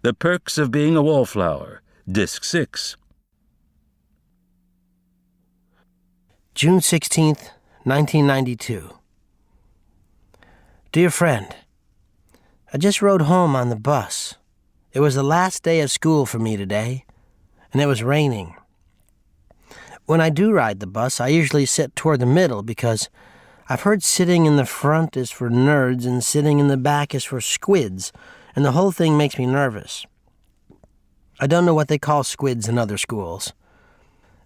The Perks of Being a Wallflower, Disc 6. June 16th, 1992. Dear friend, I just rode home on the bus. It was the last day of school for me today, and it was raining. When I do ride the bus, I usually sit toward the middle because I've heard sitting in the front is for nerds and sitting in the back is for squids, and the whole thing makes me nervous. I don't know what they call squids in other schools.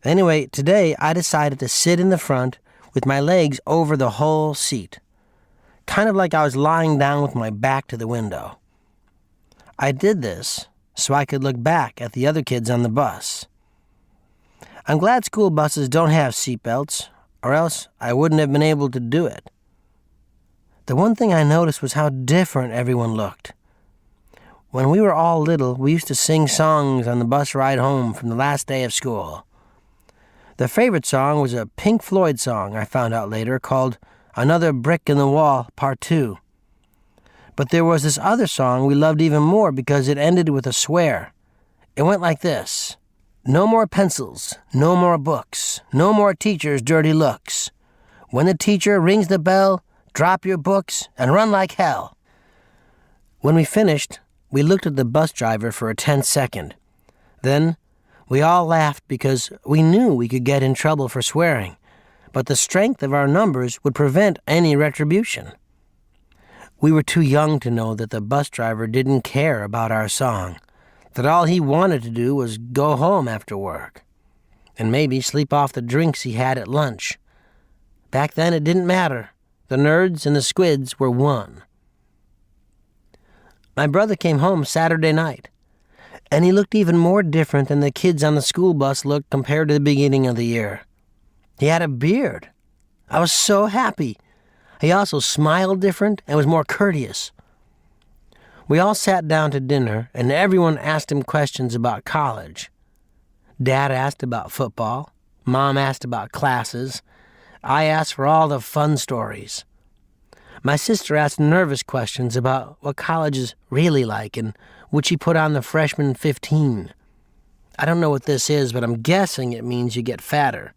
Anyway, today I decided to sit in the front with my legs over the whole seat, kind of like I was lying down with my back to the window. I did this so I could look back at the other kids on the bus. I'm glad school buses don't have seatbelts, or else I wouldn't have been able to do it. The one thing I noticed was how different everyone looked. When we were all little, we used to sing songs on the bus ride home from the last day of school. The favorite song was a Pink Floyd song I found out later called Another Brick in the Wall, Part 2. But there was this other song we loved even more because it ended with a swear. It went like this: no more pencils, no more books, no more teachers' dirty looks. When the teacher rings the bell, drop your books and run like hell. When we finished, we looked at the bus driver for a tense second. Then, we all laughed because we knew we could get in trouble for swearing, but the strength of our numbers would prevent any retribution. We were too young to know that the bus driver didn't care about our song, that all he wanted to do was go home after work, and maybe sleep off the drinks he had at lunch. Back then it didn't matter. The nerds and the squids were one. My brother came home Saturday night, and he looked even more different than the kids on the school bus looked compared to the beginning of the year. He had a beard. I was so happy. He also smiled different and was more courteous. We all sat down to dinner, and everyone asked him questions about college. Dad asked about football. Mom asked about classes. I asked for all the fun stories. My sister asked nervous questions about what college is really like and would she put on the freshman 15. I don't know what this is, but I'm guessing it means you get fatter.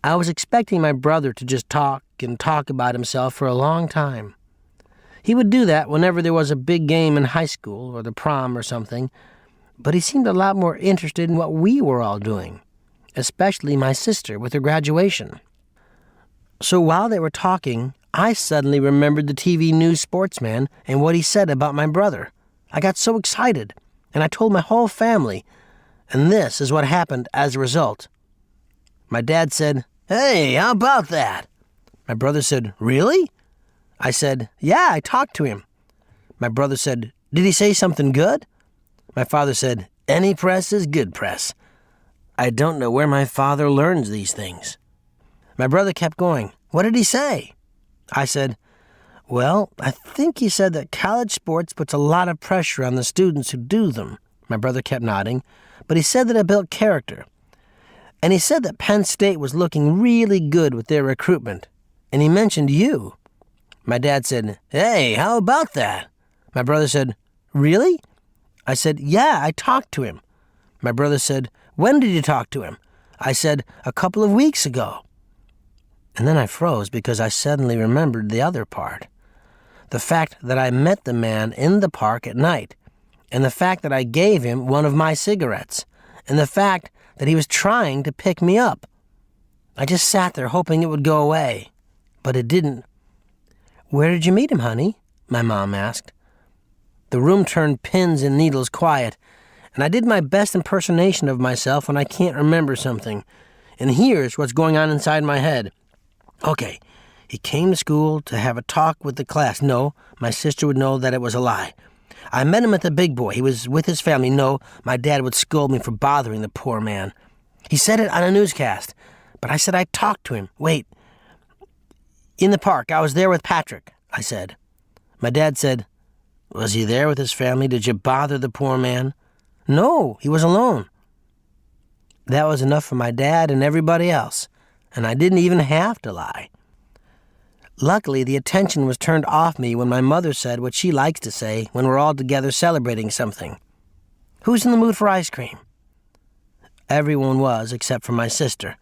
I was expecting my brother to just talk and talk about himself for a long time. He would do that whenever there was a big game in high school or the prom or something, but he seemed a lot more interested in what we were all doing, especially my sister with her graduation. So while they were talking, I suddenly remembered the TV news sportsman and what he said about my brother. I got so excited, and I told my whole family, and this is what happened as a result. My dad said, "Hey, how about that?" My brother said, "Really?" I said, "Yeah, I talked to him." My brother said, "Did he say something good?" My father said, "Any press is good press." I don't know where my father learns these things. My brother kept going, "What did he say?" I said, "Well, I think he said that college sports puts a lot of pressure on the students who do them." My brother kept nodding, but he said that it built character. And he said that Penn State was looking really good with their recruitment. And he mentioned you. My dad said, "Hey, how about that?" My brother said, "Really?" I said, "Yeah, I talked to him." My brother said, "When did you talk to him?" I said, "A couple of weeks ago." And then I froze because I suddenly remembered the other part. The fact that I met the man in the park at night, and the fact that I gave him one of my cigarettes, and the fact that he was trying to pick me up. I just sat there hoping it would go away, but it didn't. "Where did you meet him, honey?" my mom asked. The room turned pins and needles quiet, and I did my best impersonation of myself when I can't remember something. And here's what's going on inside my head. Okay, he came to school to have a talk with the class. No, my sister would know that it was a lie. I met him at the Big Boy. He was with his family. No, my dad would scold me for bothering the poor man. He said it on a newscast, but I said I talked to him. Wait. In the park, I was there with Patrick, I said. My dad said, "Was he there with his family? Did you bother the poor man?" "No, he was alone." That was enough for my dad and everybody else, and I didn't even have to lie. Luckily, the attention was turned off me when my mother said what she likes to say when we're all together celebrating something. "Who's in the mood for ice cream?" Everyone was, except for my sister.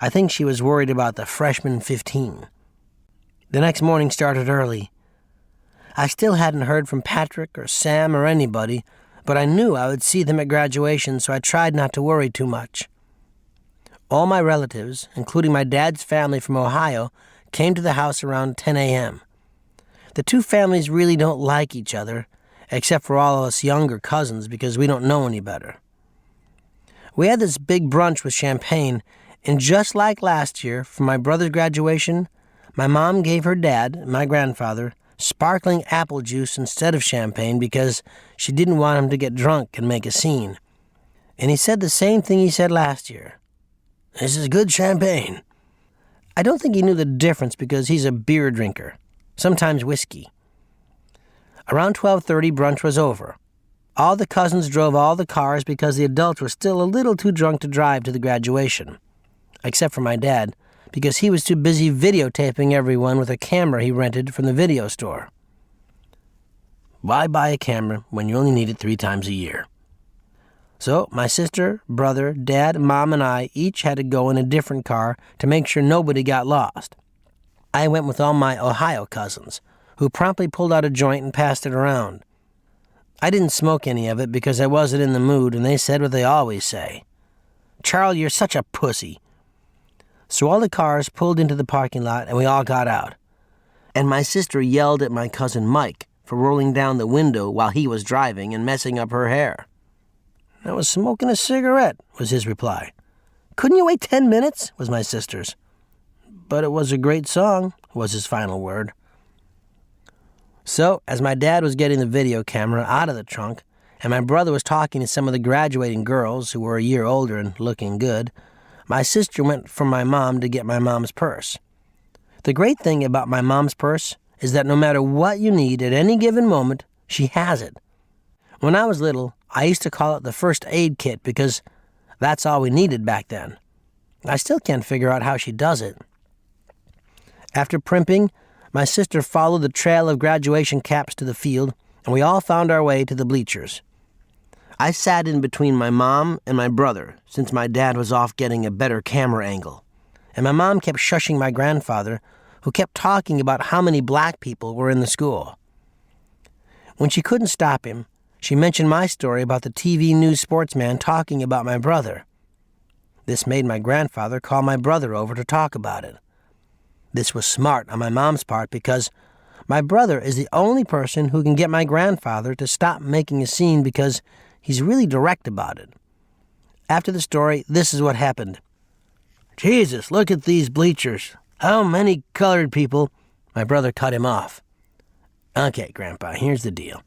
I think she was worried about the freshman 15. The next morning started early. I still hadn't heard from Patrick or Sam or anybody, but I knew I would see them at graduation, so I tried not to worry too much. All my relatives, including my dad's family from Ohio, came to the house around 10 a.m. The two families really don't like each other, except for all of us younger cousins because we don't know any better. We had this big brunch with champagne, and just like last year, for my brother's graduation, my mom gave her dad, my grandfather, sparkling apple juice instead of champagne because she didn't want him to get drunk and make a scene. And he said the same thing he said last year. "This is good champagne." I don't think he knew the difference because he's a beer drinker, sometimes whiskey. Around 12:30, brunch was over. All the cousins drove all the cars because the adults were still a little too drunk to drive to the graduation, except for my dad, because he was too busy videotaping everyone with a camera he rented from the video store. Why buy a camera when you only need it 3 times a year? So my sister, brother, dad, mom, and I each had to go in a different car to make sure nobody got lost. I went with all my Ohio cousins, who promptly pulled out a joint and passed it around. I didn't smoke any of it because I wasn't in the mood, and they said what they always say. "Charlie, you're such a pussy." So all the cars pulled into the parking lot, and we all got out. And my sister yelled at my cousin Mike for rolling down the window while he was driving and messing up her hair. "I was smoking a cigarette," was his reply. "Couldn't you wait 10 minutes?" was my sister's. "But it was a great song," was his final word. So, as my dad was getting the video camera out of the trunk, and my brother was talking to some of the graduating girls who were a year older and looking good, my sister went for my mom to get my mom's purse. The great thing about my mom's purse is that no matter what you need at any given moment, she has it. When I was little, I used to call it the first aid kit because that's all we needed back then. I still can't figure out how she does it. After primping, my sister followed the trail of graduation caps to the field, and we all found our way to the bleachers. I sat in between my mom and my brother, since my dad was off getting a better camera angle, and my mom kept shushing my grandfather, who kept talking about how many black people were in the school. When she couldn't stop him, she mentioned my story about the TV news sportsman talking about my brother. This made my grandfather call my brother over to talk about it. This was smart on my mom's part because my brother is the only person who can get my grandfather to stop making a scene because he's really direct about it. After the story, this is what happened. "Jesus, look at these bleachers. How many colored people—" My brother cut him off. "Okay, Grandpa, here's the deal.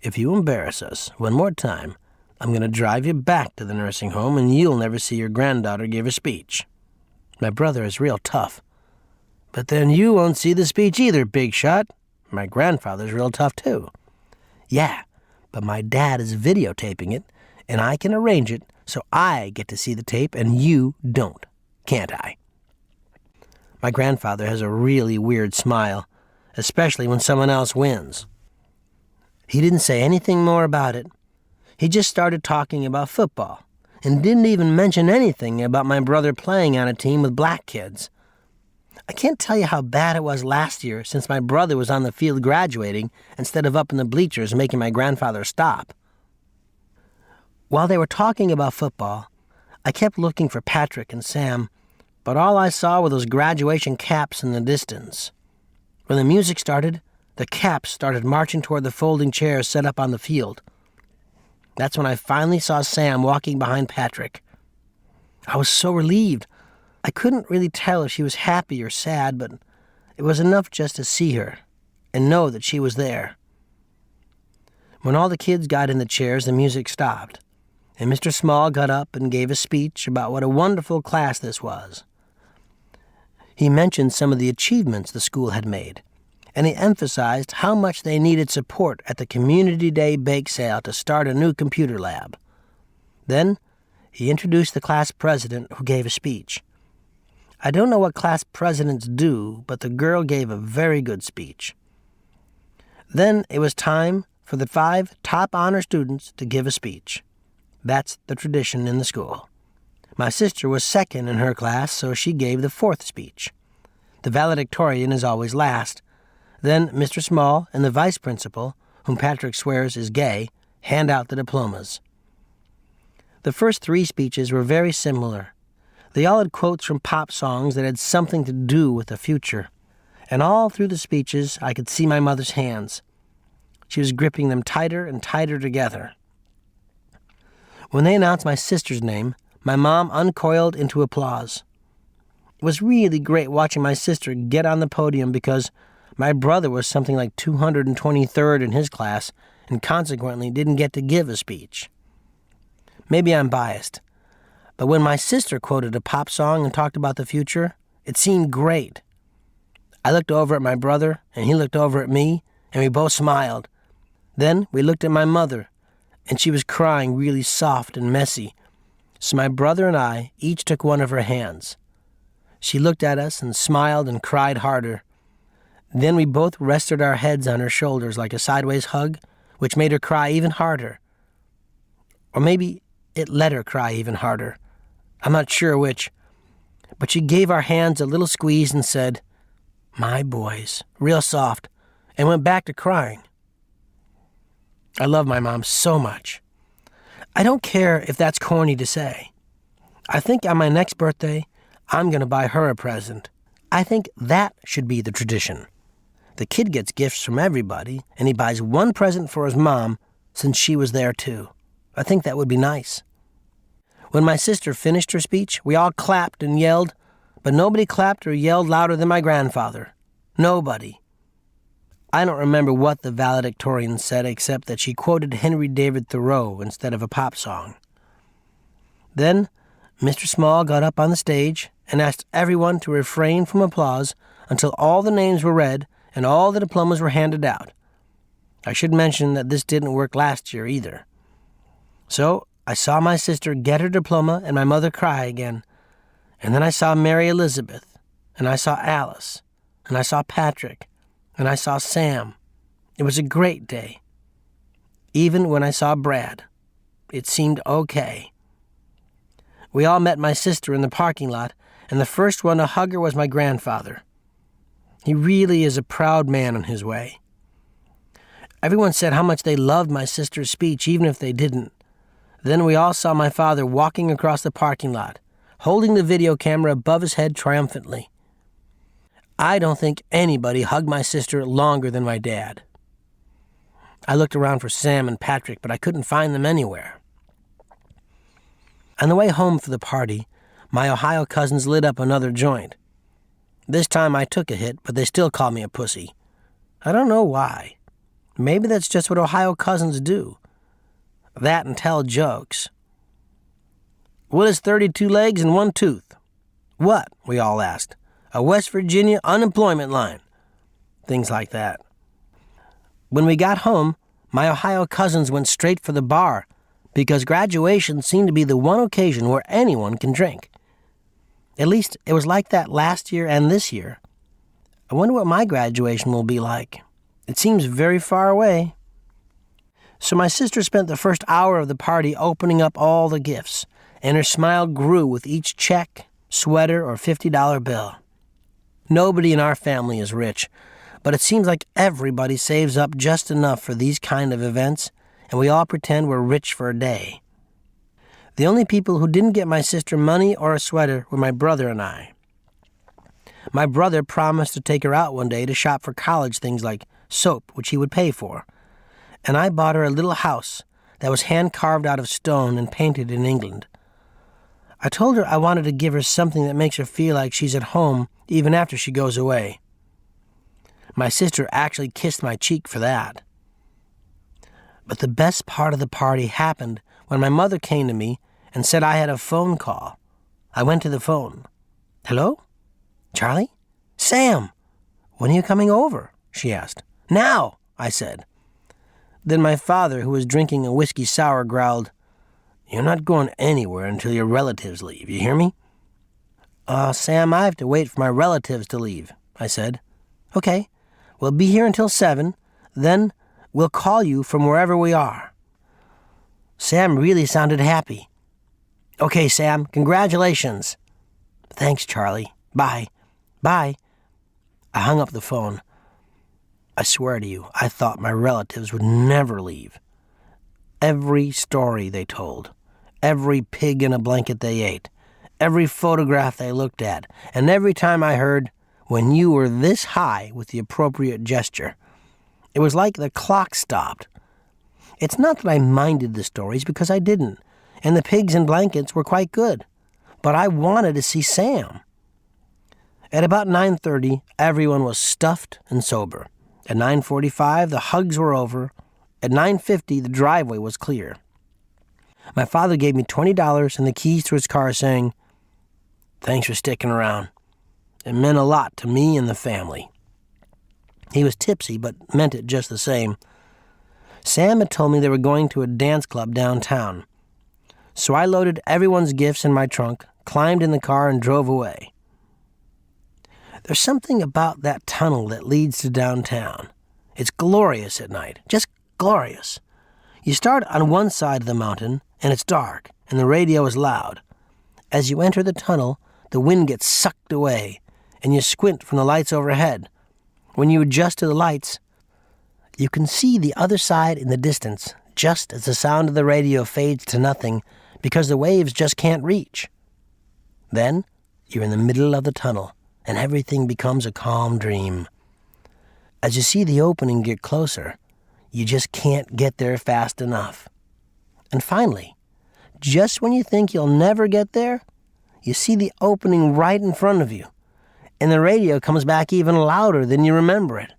If you embarrass us one more time, I'm going to drive you back to the nursing home and you'll never see your granddaughter give a speech." My brother is real tough. "But then you won't see the speech either, big shot." My grandfather's real tough too. "Yeah, but my dad is videotaping it, and I can arrange it so I get to see the tape and you don't, can't I?" My grandfather has a really weird smile, especially when someone else wins. He didn't say anything more about it. He just started talking about football and didn't even mention anything about my brother playing on a team with black kids. I can't tell you how bad it was last year since my brother was on the field graduating instead of up in the bleachers making my grandfather stop. While they were talking about football, I kept looking for Patrick and Sam, but all I saw were those graduation caps in the distance. When the music started, the caps started marching toward the folding chairs set up on the field. That's when I finally saw Sam walking behind Patrick. I was so relieved. I couldn't really tell if she was happy or sad, but it was enough just to see her and know that she was there. When all the kids got in the chairs, the music stopped, and Mr. Small got up and gave a speech about what a wonderful class this was. He mentioned some of the achievements the school had made, and he emphasized how much they needed support at the Community Day bake sale to start a new computer lab. Then he introduced the class president, who gave a speech. I don't know what class presidents do, but the girl gave a very good speech. Then it was time for the 5 top honor students to give a speech. That's the tradition in the school. My sister was second in her class, so she gave the 4th speech. The valedictorian is always last. Then Mr. Small and the vice principal, whom Patrick swears is gay, hand out the diplomas. The first 3 speeches were very similar. They all had quotes from pop songs that had something to do with the future. And all through the speeches, I could see my mother's hands. She was gripping them tighter and tighter together. When they announced my sister's name, my mom uncoiled into applause. It was really great watching my sister get on the podium because my brother was something like 223rd in his class and consequently didn't get to give a speech. Maybe I'm biased, but when my sister quoted a pop song and talked about the future, it seemed great. I looked over at my brother, and he looked over at me, and we both smiled. Then we looked at my mother, and she was crying really soft and messy, so my brother and I each took one of her hands. She looked at us and smiled and cried harder. Then we both rested our heads on her shoulders like a sideways hug, which made her cry even harder. Or maybe it let her cry even harder. I'm not sure which. But she gave our hands a little squeeze and said, "My boys," real soft, and went back to crying. I love my mom so much. I don't care if that's corny to say. I think on my next birthday, I'm going to buy her a present. I think that should be the tradition. The kid gets gifts from everybody, and he buys one present for his mom since she was there too. I think that would be nice. When my sister finished her speech, we all clapped and yelled, but nobody clapped or yelled louder than my grandfather. Nobody. I don't remember what the valedictorian said except that she quoted Henry David Thoreau instead of a pop song. Then Mr. Small got up on the stage and asked everyone to refrain from applause until all the names were read and all the diplomas were handed out. I should mention that this didn't work last year either. So I saw my sister get her diploma and my mother cry again. And then I saw Mary Elizabeth, and I saw Alice, and I saw Patrick, and I saw Sam. It was a great day. Even when I saw Brad, it seemed okay. We all met my sister in the parking lot, and the first one to hug her was my grandfather. He really is a proud man in his way. Everyone said how much they loved my sister's speech, even if they didn't. Then we all saw my father walking across the parking lot, holding the video camera above his head triumphantly. I don't think anybody hugged my sister longer than my dad. I looked around for Sam and Patrick, but I couldn't find them anywhere. On the way home for the party, my Ohio cousins lit up another joint. This time I took a hit, but they still call me a pussy. I don't know why. Maybe that's just what Ohio cousins do. That and tell jokes. What is 32 legs and 1 tooth? What? We all asked. A West Virginia unemployment line. Things like that. When we got home, my Ohio cousins went straight for the bar because graduation seemed to be the one occasion where anyone can drink. At least it was like that last year and this year. I wonder what my graduation will be like. It seems very far away. So my sister spent the first hour of the party opening up all the gifts, and her smile grew with each check, sweater, or $50 bill. Nobody in our family is rich, but it seems like everybody saves up just enough for these kind of events, and we all pretend we're rich for a day. The only people who didn't get my sister money or a sweater were my brother and I. My brother promised to take her out one day to shop for college things like soap, which he would pay for. And I bought her a little house that was hand-carved out of stone and painted in England. I told her I wanted to give her something that makes her feel like she's at home even after she goes away. My sister actually kissed my cheek for that. But the best part of the party happened when my mother came to me and said I had a phone call. I went to the phone. "Hello? Charlie? Sam, when are you coming over?" she asked. "Now," I said. Then my father, who was drinking a whiskey sour, growled, "You're not going anywhere until your relatives leave, you hear me?" Sam, I have to wait for my relatives to leave, I said. Okay, we'll be here until 7, then we'll call you from wherever we are. Sam really sounded happy. Okay, Sam, congratulations. Thanks, Charlie. Bye. Bye. I hung up the phone. I swear to you, I thought my relatives would never leave. Every story they told, every pig in a blanket they ate, every photograph they looked at, and every time I heard, when you were this high with the appropriate gesture, it was like the clock stopped. It's not that I minded the stories, because I didn't, and the pigs in blankets were quite good, but I wanted to see Sam. At about 9:30, everyone was stuffed and sober. At 9:45, the hugs were over. At 9:50, the driveway was clear. My father gave me $20 and the keys to his car, saying, "Thanks for sticking around. It meant a lot to me and the family." He was tipsy, but meant it just the same. Sam had told me they were going to a dance club downtown. So I loaded everyone's gifts in my trunk, climbed in the car, and drove away. There's something about that tunnel that leads to downtown. It's glorious at night, just glorious. You start on one side of the mountain, and it's dark, and the radio is loud. As you enter the tunnel, the wind gets sucked away, and you squint from the lights overhead. When you adjust to the lights, you can see the other side in the distance, just as the sound of the radio fades to nothing, because the waves just can't reach. Then, you're in the middle of the tunnel, and everything becomes a calm dream. As you see the opening get closer, you just can't get there fast enough. And finally, just when you think you'll never get there, you see the opening right in front of you, and the radio comes back even louder than you remember it,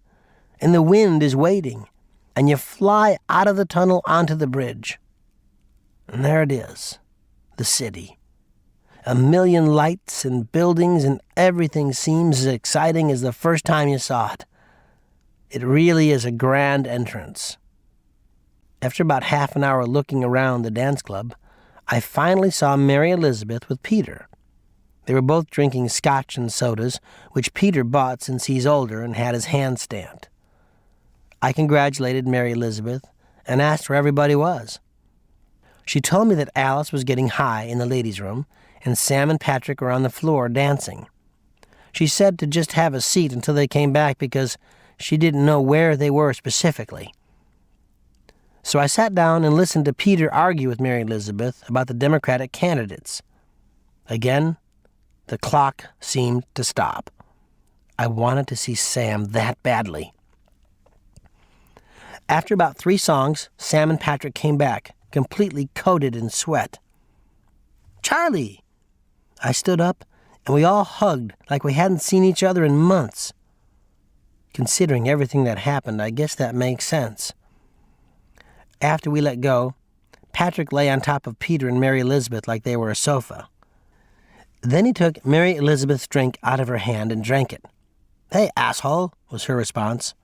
and the wind is waiting, and you fly out of the tunnel onto the bridge. And there it is, the city. 1,000,000 lights and buildings, and everything seems as exciting as the first time you saw it. It really is a grand entrance. After about half an hour looking around the dance club, I finally saw Mary Elizabeth with Peter. They were both drinking scotch and sodas, which Peter bought since he's older and had his hand stamped. I congratulated Mary Elizabeth and asked where everybody was. She told me that Alice was getting high in the ladies' room, and Sam and Patrick were on the floor dancing. She said to just have a seat until they came back because she didn't know where they were specifically. So I sat down and listened to Peter argue with Mary Elizabeth about the Democratic candidates. Again, the clock seemed to stop. I wanted to see Sam that badly. After about 3 songs, Sam and Patrick came back, completely coated in sweat. "Charlie!" I stood up, and we all hugged like we hadn't seen each other in months. Considering everything that happened, I guess that makes sense. After we let go, Patrick lay on top of Peter and Mary Elizabeth like they were a sofa. Then he took Mary Elizabeth's drink out of her hand and drank it. "Hey, asshole," was her response.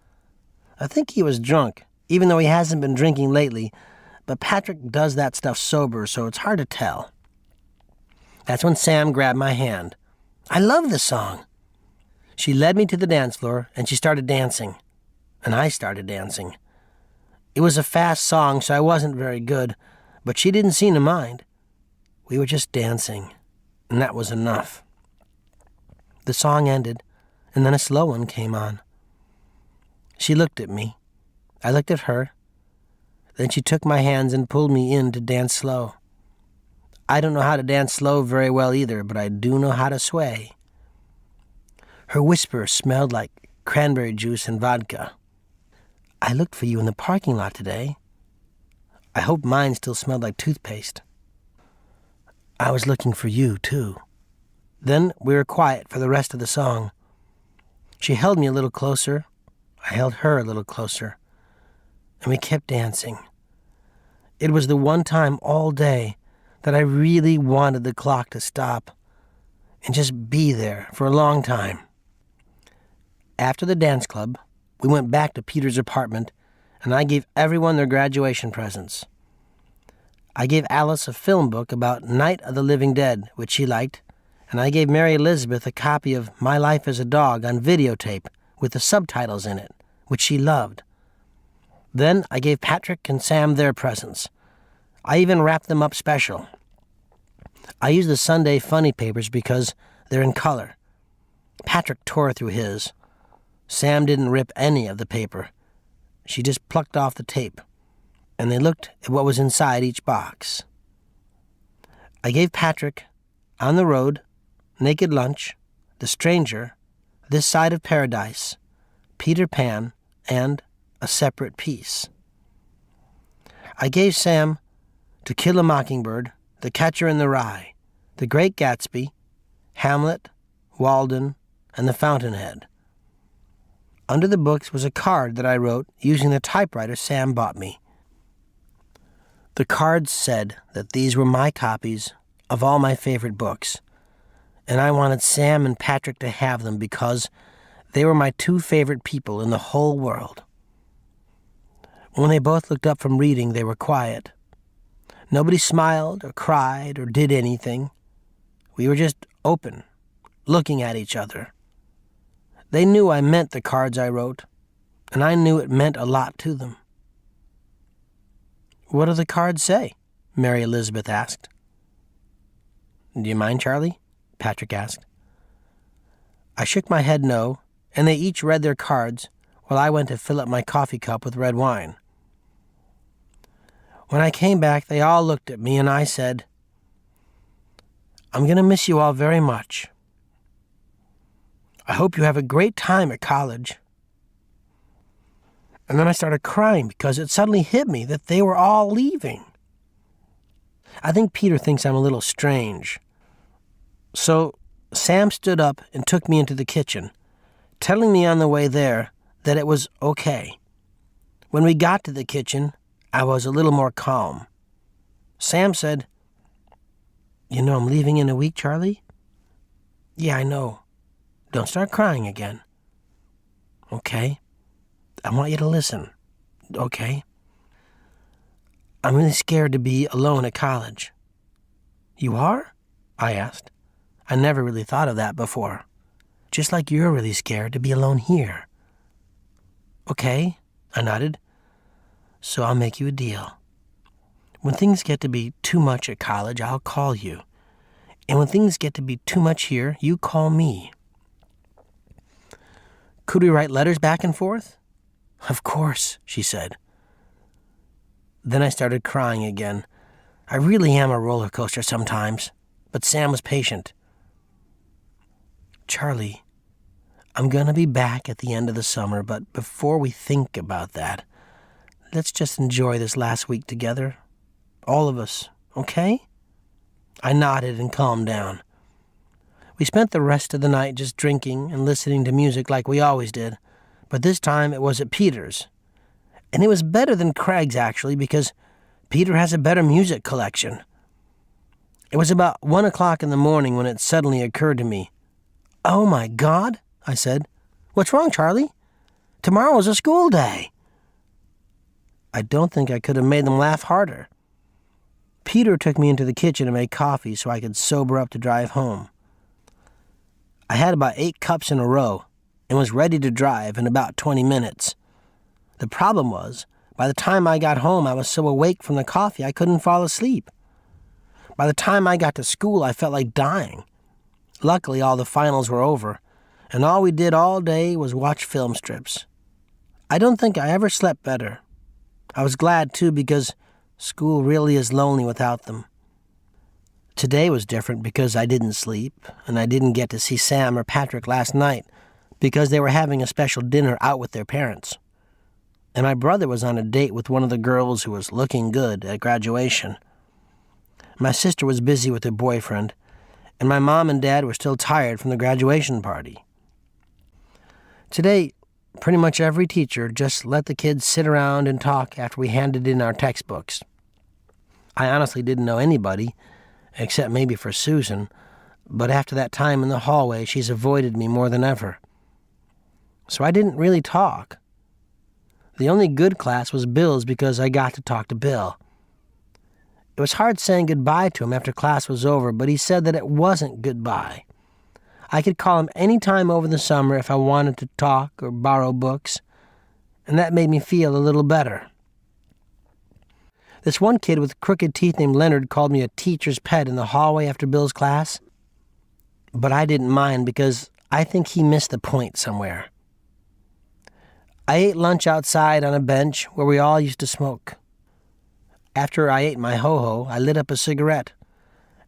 I think he was drunk, even though he hasn't been drinking lately, but Patrick does that stuff sober, so it's hard to tell. That's when Sam grabbed my hand. "I love this song." She led me to the dance floor, and she started dancing. And I started dancing. It was a fast song, so I wasn't very good, but she didn't seem to mind. We were just dancing, and that was enough. The song ended, and then a slow one came on. She looked at me. I looked at her. Then she took my hands and pulled me in to dance slow. I don't know how to dance slow very well either, but I do know how to sway. Her whisper smelled like cranberry juice and vodka. "I looked for you in the parking lot today. I hope mine still smelled like toothpaste." "I was looking for you, too." Then we were quiet for the rest of the song. She held me a little closer. I held her a little closer. And we kept dancing. It was the one time all day that I really wanted the clock to stop and just be there for a long time. After the dance club, we went back to Peter's apartment, and I gave everyone their graduation presents. I gave Alice a film book about Night of the Living Dead, which she liked, and I gave Mary Elizabeth a copy of My Life as a Dog on videotape with the subtitles in it, which she loved. Then I gave Patrick and Sam their presents. I even wrapped them up special. I used the Sunday Funny papers because they're in color. Patrick tore through his. Sam didn't rip any of the paper. She just plucked off the tape, and they looked at what was inside each box. I gave Patrick On the Road, Naked Lunch, The Stranger, This Side of Paradise, Peter Pan, and A Separate Piece. I gave Sam To Kill a Mockingbird, The Catcher in the Rye, The Great Gatsby, Hamlet, Walden, and The Fountainhead. Under the books was a card that I wrote using the typewriter Sam bought me. The card said that these were my copies of all my favorite books, and I wanted Sam and Patrick to have them because they were my two favorite people in the whole world. When they both looked up from reading, they were quiet. Nobody smiled or cried or did anything. We were just open, looking at each other. They knew I meant the cards I wrote, and I knew it meant a lot to them. "What do the cards say?" Mary Elizabeth asked. "Do you mind, Charlie?" Patrick asked. I shook my head no, and they each read their cards while I went to fill up my coffee cup with red wine. When I came back, they all looked at me, and I said, "I'm going to miss you all very much. I hope you have a great time at college." And then I started crying because it suddenly hit me that they were all leaving. I think Peter thinks I'm a little strange. So Sam stood up and took me into the kitchen, telling me on the way there that it was okay. When we got to the kitchen, I was a little more calm. Sam said, "You know I'm leaving in a week, Charlie?" "Yeah, I know. Don't start crying again." "Okay. I want you to listen." "Okay. I'm really scared to be alone at college." "You are?" I asked. I never really thought of that before. "Just like you're really scared to be alone here." "Okay," I nodded. "So I'll make you a deal. When things get to be too much at college, I'll call you. And when things get to be too much here, you call me." "Could we write letters back and forth?" "Of course," she said. Then I started crying again. I really am a roller coaster sometimes, but Sam was patient. "Charlie, I'm going to be back at the end of the summer, but before we think about that, let's just enjoy this last week together. All of us, okay?" I nodded and calmed down. We spent the rest of the night just drinking and listening to music like we always did, but this time it was at Peter's. And it was better than Craig's, actually, because Peter has a better music collection. It was about 1 o'clock in the morning when it suddenly occurred to me. "Oh, my God," I said. "What's wrong, Charlie? Tomorrow is a school day." I don't think I could have made them laugh harder. Peter took me into the kitchen to make coffee so I could sober up to drive home. I had about 8 cups in a row and was ready to drive in about 20 minutes. The problem was, by the time I got home, I was so awake from the coffee I couldn't fall asleep. By the time I got to school, I felt like dying. Luckily, all the finals were over, and all we did all day was watch film strips. I don't think I ever slept better. I was glad, too, because school really is lonely without them. Today was different because I didn't sleep, and I didn't get to see Sam or Patrick last night because they were having a special dinner out with their parents. And my brother was on a date with one of the girls who was looking good at graduation. My sister was busy with her boyfriend, and my mom and dad were still tired from the graduation party. Today, pretty much every teacher just let the kids sit around and talk after we handed in our textbooks. I honestly didn't know anybody, except maybe for Susan, but after that time in the hallway, she's avoided me more than ever. So I didn't really talk. The only good class was Bill's because I got to talk to Bill. It was hard saying goodbye to him after class was over, but he said that it wasn't goodbye. I could call him any time over the summer if I wanted to talk or borrow books, and that made me feel a little better. This one kid with crooked teeth named Leonard called me a teacher's pet in the hallway after Bill's class, but I didn't mind because I think he missed the point somewhere. I ate lunch outside on a bench where we all used to smoke. After I ate my ho-ho, I lit up a cigarette,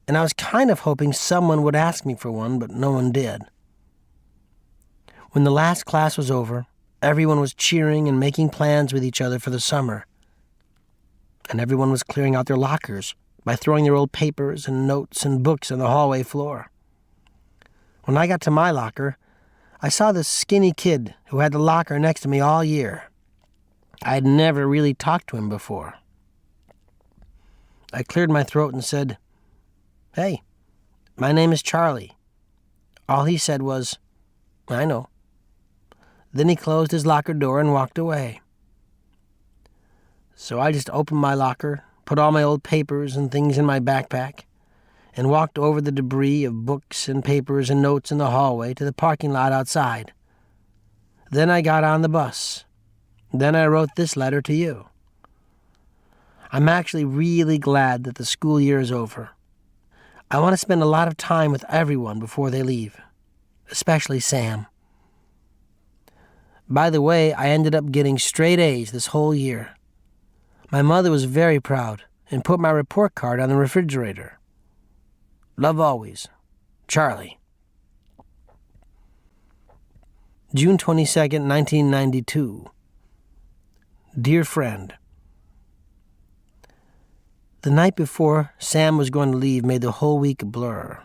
and I was kind of hoping someone would ask me for one, but no one did. When the last class was over, everyone was cheering and making plans with each other for the summer. And everyone was clearing out their lockers by throwing their old papers and notes and books on the hallway floor. When I got to my locker, I saw this skinny kid who had the locker next to me all year. I had never really talked to him before. I cleared my throat and said, "Hey, my name is Charlie." All he said was, "I know." Then he closed his locker door and walked away. So I just opened my locker, put all my old papers and things in my backpack, and walked over the debris of books and papers and notes in the hallway to the parking lot outside. Then I got on the bus. Then I wrote this letter to you. I'm actually really glad that the school year is over. I want to spend a lot of time with everyone before they leave, especially Sam. By the way, I ended up getting straight A's this whole year. My mother was very proud and put my report card on the refrigerator. Love always, Charlie. June 22nd, 1992. Dear friend, the night before Sam was going to leave made the whole week a blur.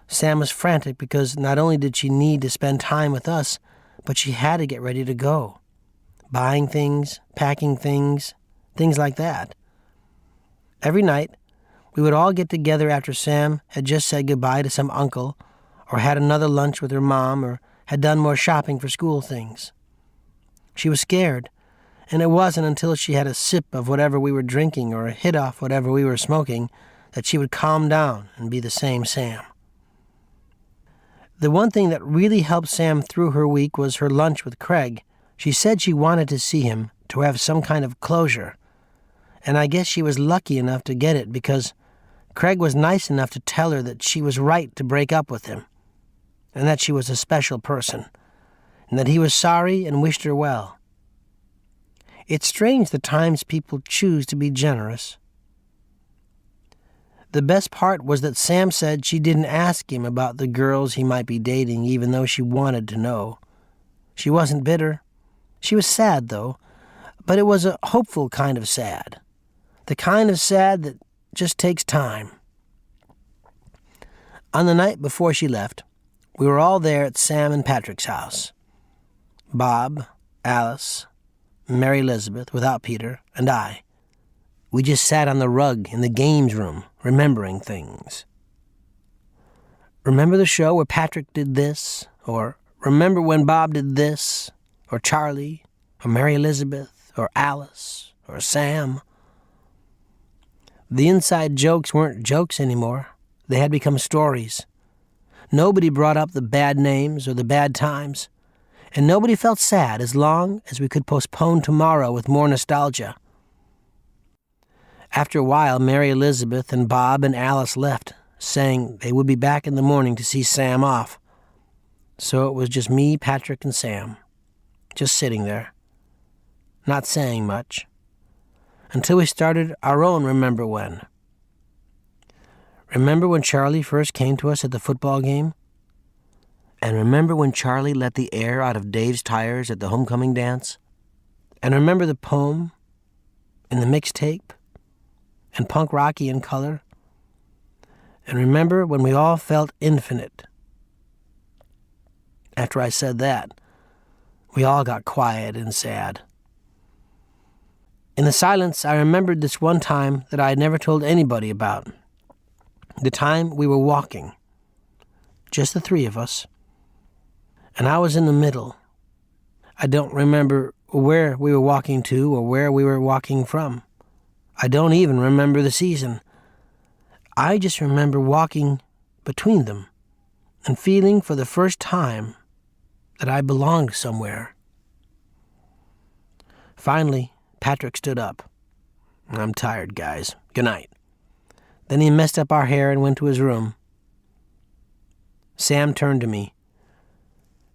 Sam was frantic because not only did she need to spend time with us, but she had to get ready to go. Buying things, packing things, things like that. Every night, we would all get together after Sam had just said goodbye to some uncle, or had another lunch with her mom, or had done more shopping for school things. She was scared, and it wasn't until she had a sip of whatever we were drinking or a hit off whatever we were smoking that she would calm down and be the same Sam. The one thing that really helped Sam through her week was her lunch with Craig. She said she wanted to see him, to have some kind of closure. And I guess she was lucky enough to get it because Craig was nice enough to tell her that she was right to break up with him, and that she was a special person, and that he was sorry and wished her well. It's strange the times people choose to be generous. The best part was that Sam said she didn't ask him about the girls he might be dating, even though she wanted to know. She wasn't bitter. She was sad, though, but it was a hopeful kind of sad. The kind of sad that just takes time. On the night before she left, we were all there at Sam and Patrick's house. Bob, Alice, Mary Elizabeth, without Peter, and I. We just sat on the rug in the games room, remembering things. Remember the show where Patrick did this? Or remember when Bob did this? Or Charlie? Or Mary Elizabeth? Or Alice? Or Sam? The inside jokes weren't jokes anymore. They had become stories. Nobody brought up the bad names or the bad times, and nobody felt sad as long as we could postpone tomorrow with more nostalgia. After a while, Mary Elizabeth and Bob and Alice left, saying they would be back in the morning to see Sam off. So it was just me, Patrick, and Sam, just sitting there, not saying much, until we started our own Remember When. Remember when Charlie first came to us at the football game? And remember when Charlie let the air out of Dave's tires at the homecoming dance? And remember the poem, and the mixtape, and Punk Rocky in color? And remember when we all felt infinite? After I said that, we all got quiet and sad. In the silence, I remembered this one time that I had never told anybody about. The time we were walking, just the three of us, and I was in the middle. I don't remember where we were walking to or where we were walking from. I don't even remember the season. I just remember walking between them and feeling for the first time that I belonged somewhere. Finally, Patrick stood up. I'm tired, guys. Good night. Then he messed up our hair and went to his room. Sam turned to me.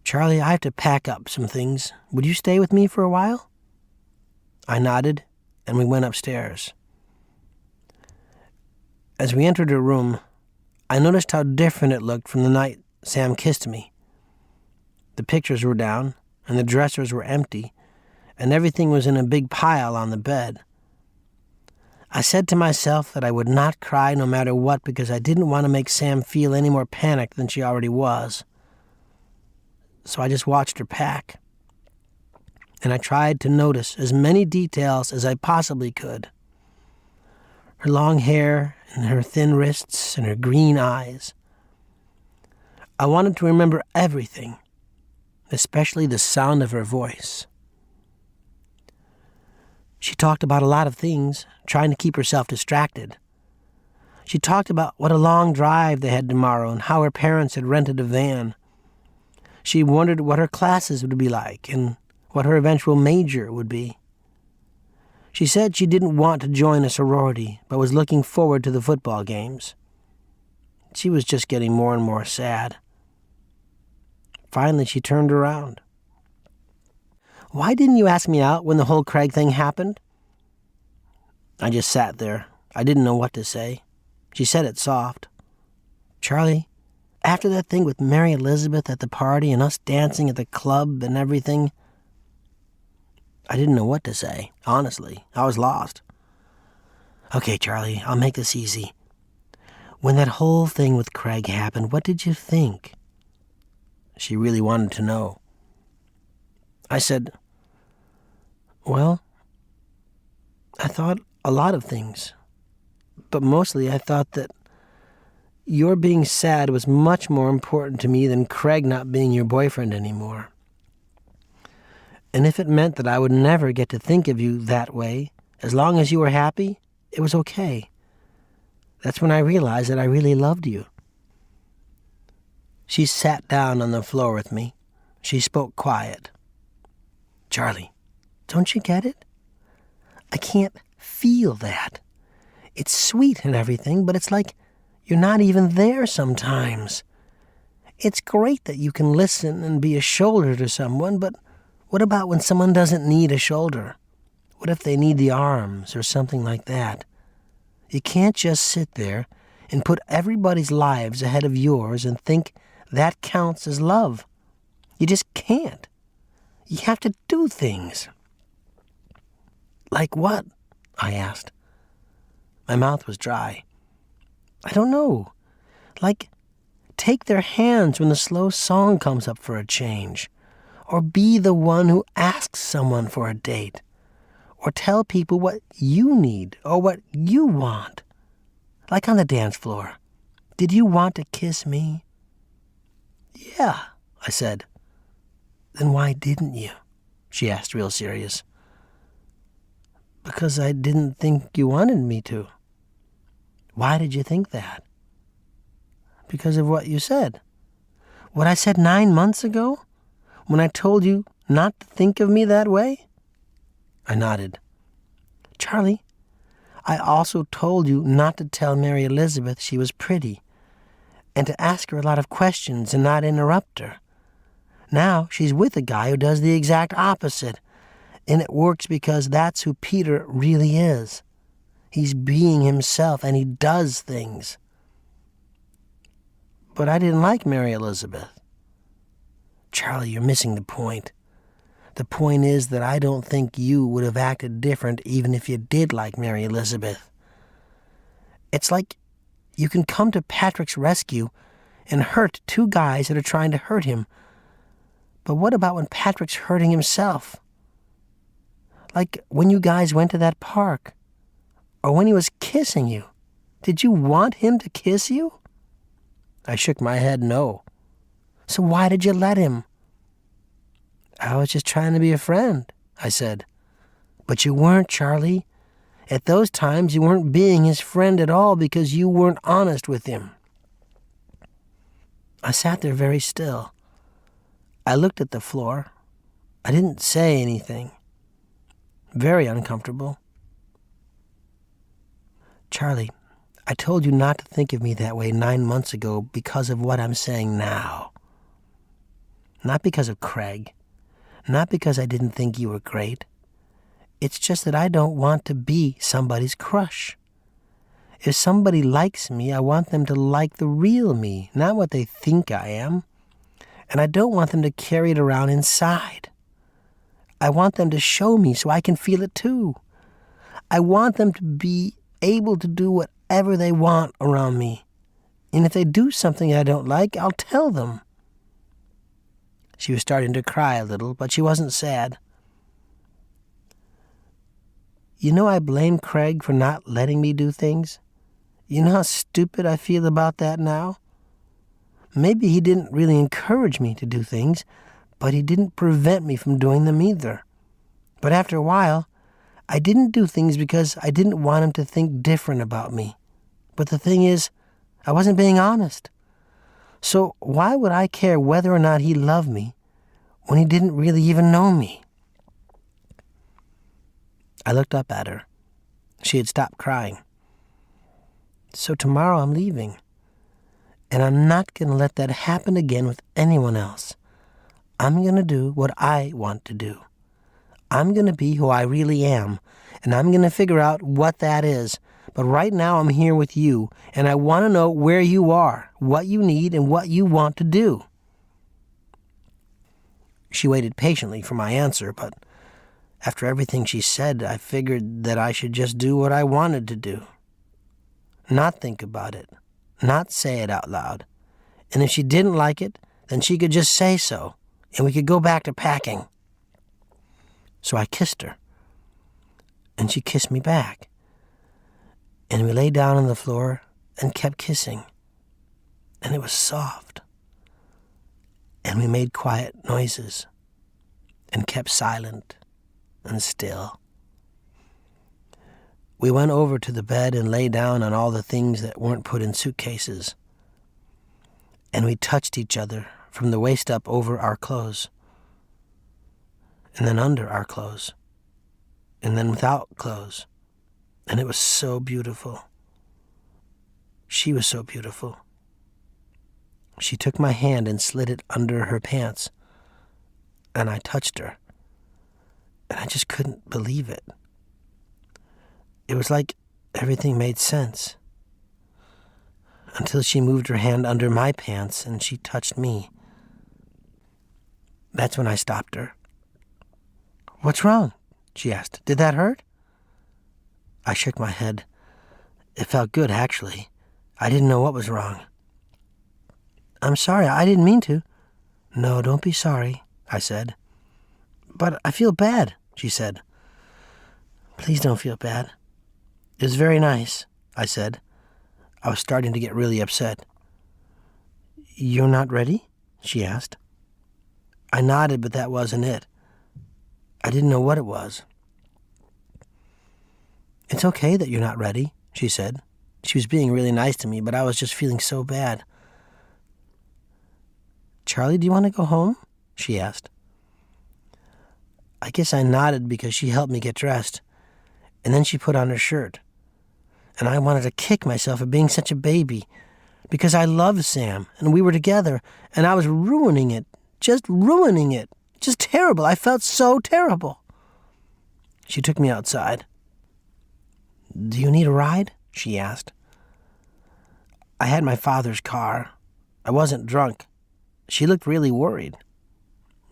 Charlie, I have to pack up some things. Would you stay with me for a while? I nodded, and we went upstairs. As we entered her room, I noticed how different it looked from the night Sam kissed me. The pictures were down, and the dressers were empty, and everything was in a big pile on the bed. I said to myself that I would not cry no matter what because I didn't want to make Sam feel any more panicked than she already was. So I just watched her pack, and I tried to notice as many details as I possibly could. Her long hair and her thin wrists and her green eyes. I wanted to remember everything, especially the sound of her voice. She talked about a lot of things, trying to keep herself distracted. She talked about what a long drive they had tomorrow and how her parents had rented a van. She wondered what her classes would be like and what her eventual major would be. She said she didn't want to join a sorority, but was looking forward to the football games. She was just getting more and more sad. Finally, she turned around. Why didn't you ask me out when the whole Craig thing happened? I just sat there. I didn't know what to say. She said it soft. Charlie, after that thing with Mary Elizabeth at the party and us dancing at the club and everything, I didn't know what to say. Honestly, I was lost. Okay, Charlie, I'll make this easy. When that whole thing with Craig happened, what did you think? She really wanted to know. I said, well, I thought a lot of things, but mostly I thought that your being sad was much more important to me than Craig not being your boyfriend anymore. And if it meant that I would never get to think of you that way, as long as you were happy, it was okay. That's when I realized that I really loved you. She sat down on the floor with me. She spoke quiet. Charlie, don't you get it? I can't feel that. It's sweet and everything, but it's like you're not even there sometimes. It's great that you can listen and be a shoulder to someone, but what about when someone doesn't need a shoulder? What if they need the arms or something like that? You can't just sit there and put everybody's lives ahead of yours and think that counts as love. You just can't. You have to do things. Like what? I asked. My mouth was dry. I don't know. Like, take their hands when the slow song comes up for a change. Or be the one who asks someone for a date. Or tell people what you need or what you want. Like on the dance floor. Did you want to kiss me? Yeah, I said. Then why didn't you? She asked, real serious. Because I didn't think you wanted me to. Why did you think that? Because of what you said. What I said 9 months ago? When I told you not to think of me that way? I nodded. Charlie, I also told you not to tell Mary Elizabeth she was pretty, and to ask her a lot of questions and not interrupt her. Now she's with a guy who does the exact opposite, and it works because that's who Peter really is. He's being himself, and he does things. But I didn't like Mary Elizabeth. Charlie, you're missing the point. The point is that I don't think you would have acted different even if you did like Mary Elizabeth. It's like you can come to Patrick's rescue and hurt two guys that are trying to hurt him. But what about when Patrick's hurting himself? Like when you guys went to that park. Or when he was kissing you. Did you want him to kiss you? I shook my head no. So why did you let him? I was just trying to be a friend, I said. But you weren't, Charlie. At those times, you weren't being his friend at all because you weren't honest with him. I sat there very still. I looked at the floor. I didn't say anything. Very uncomfortable. Charlie, I told you not to think of me that way 9 months ago because of what I'm saying now. Not because of Craig. Not because I didn't think you were great. It's just that I don't want to be somebody's crush. If somebody likes me, I want them to like the real me, not what they think I am. And I don't want them to carry it around inside. I want them to show me so I can feel it too. I want them to be able to do whatever they want around me. And if they do something I don't like, I'll tell them. She was starting to cry a little, but she wasn't sad. You know, I blame Craig for not letting me do things. You know how stupid I feel about that now? Maybe he didn't really encourage me to do things, but he didn't prevent me from doing them either. But after a while, I didn't do things because I didn't want him to think different about me. But the thing is, I wasn't being honest. So why would I care whether or not he loved me when he didn't really even know me? I looked up at her. She had stopped crying. So tomorrow I'm leaving. And I'm not going to let that happen again with anyone else. I'm going to do what I want to do. I'm going to be who I really am, and I'm going to figure out what that is. But right now I'm here with you, and I want to know where you are, what you need, and what you want to do. She waited patiently for my answer, but after everything she said, I figured that I should just do what I wanted to do. Not think about it, not say it out loud. And if she didn't like it, then she could just say so, and we could go back to packing. So I kissed her, and she kissed me back. And we lay down on the floor and kept kissing. And it was soft. And we made quiet noises and kept silent and still. We went over to the bed and lay down on all the things that weren't put in suitcases. And we touched each other from the waist up over our clothes, and then under our clothes, and then without clothes. And it was so beautiful. She was so beautiful. She took my hand and slid it under her pants, and I touched her, and I just couldn't believe it. It was like everything made sense, until she moved her hand under my pants and she touched me. That's when I stopped her. "What's wrong?" she asked. "Did that hurt?" I shook my head. It felt good, actually. I didn't know what was wrong. "I'm sorry, I didn't mean to." "No, don't be sorry," I said. "But I feel bad," she said. "Please don't feel bad." "It was very nice," I said. I was starting to get really upset. "You're not ready?" she asked. I nodded, but that wasn't it. I didn't know what it was. "It's okay that you're not ready," she said. She was being really nice to me, but I was just feeling so bad. "Charlie, do you want to go home?" she asked. I guess I nodded because she helped me get dressed, and then she put on her shirt. And I wanted to kick myself for being such a baby, because I loved Sam, and we were together, and I was ruining it, just terrible. I felt so terrible. She took me outside. "Do you need a ride?" she asked. I had my father's car. I wasn't drunk. She looked really worried.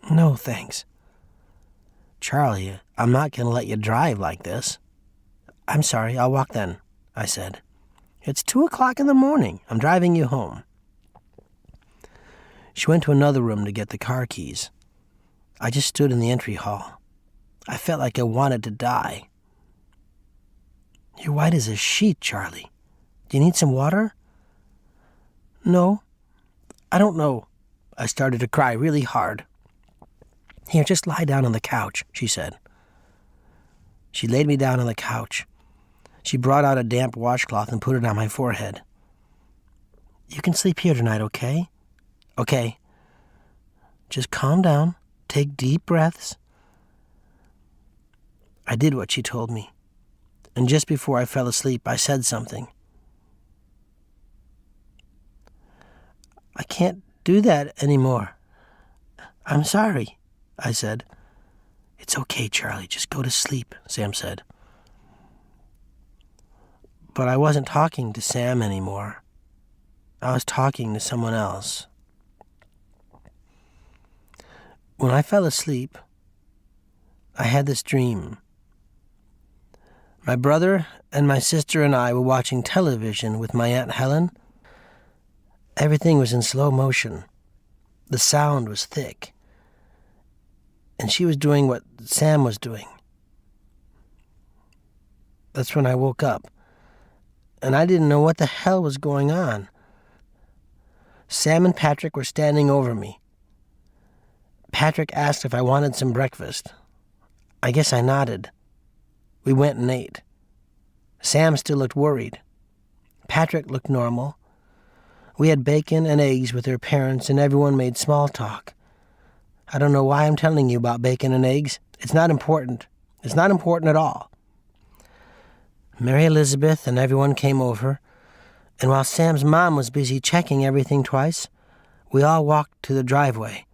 "No, thanks." "Charlie, I'm not going to let you drive like this." "I'm sorry, I'll walk then," I said. "It's 2:00 in the morning. I'm driving you home." She went to another room to get the car keys. I just stood in the entry hall. I felt like I wanted to die. "You're white as a sheet, Charlie. Do you need some water?" "No, I don't know." I started to cry really hard. "Here, just lie down on the couch," she said. She laid me down on the couch, She brought out a damp washcloth and put it on my forehead. "You can sleep here tonight, okay?" "Okay. Just calm down. Take deep breaths." I did what she told me, and just before I fell asleep, I said something. "I can't do that anymore. I'm sorry," I said. "It's okay, Charlie. Just go to sleep," Sam said. But I wasn't talking to Sam anymore. I was talking to someone else. When I fell asleep, I had this dream. My brother and my sister and I were watching television with my Aunt Helen. Everything was in slow motion. The sound was thick. And she was doing what Sam was doing. That's when I woke up. And I didn't know what the hell was going on. Sam and Patrick were standing over me. Patrick asked if I wanted some breakfast. I guess I nodded. We went and ate. Sam still looked worried. Patrick looked normal. We had bacon and eggs with their parents, and everyone made small talk. I don't know why I'm telling you about bacon and eggs. It's not important. It's not important at all. Mary Elizabeth and everyone came over, and while Sam's mom was busy checking everything twice, we all walked to the driveway.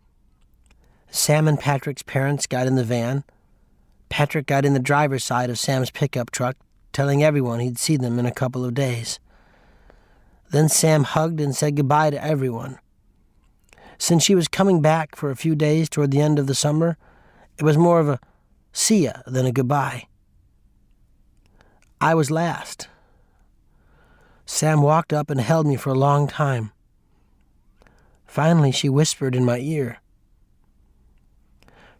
Sam and Patrick's parents got in the van. Patrick got in the driver's side of Sam's pickup truck, telling everyone he'd see them in a couple of days. Then Sam hugged and said goodbye to everyone. Since she was coming back for a few days toward the end of the summer, it was more of a see ya than a goodbye. I was last. Sam walked up and held me for a long time. Finally, she whispered in my ear.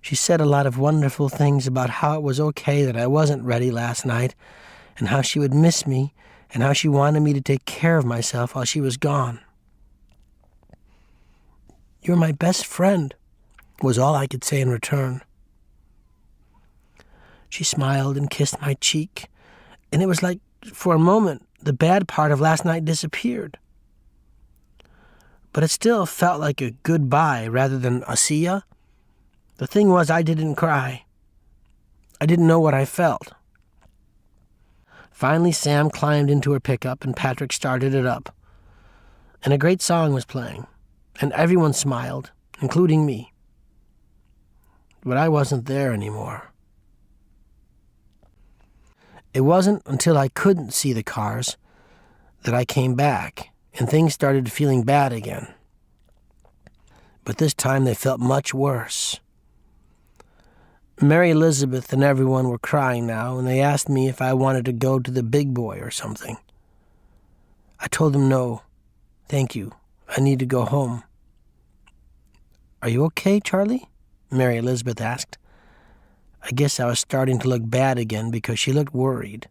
She said a lot of wonderful things about how it was okay that I wasn't ready last night, and how she would miss me, and how she wanted me to take care of myself while she was gone. "You're my best friend," was all I could say in return. She smiled and kissed my cheek, and it was like, for a moment, the bad part of last night disappeared. But it still felt like a goodbye rather than a see ya. The thing was, I didn't cry. I didn't know what I felt. Finally, Sam climbed into her pickup and Patrick started it up. And a great song was playing, and everyone smiled, including me. But I wasn't there anymore. It wasn't until I couldn't see the cars that I came back, and things started feeling bad again. But this time they felt much worse. Mary Elizabeth and everyone were crying now, and they asked me if I wanted to go to the big boy or something. I told them no, thank you, I need to go home. "Are you okay, Charlie?" Mary Elizabeth asked. I guess I was starting to look bad again because she looked worried.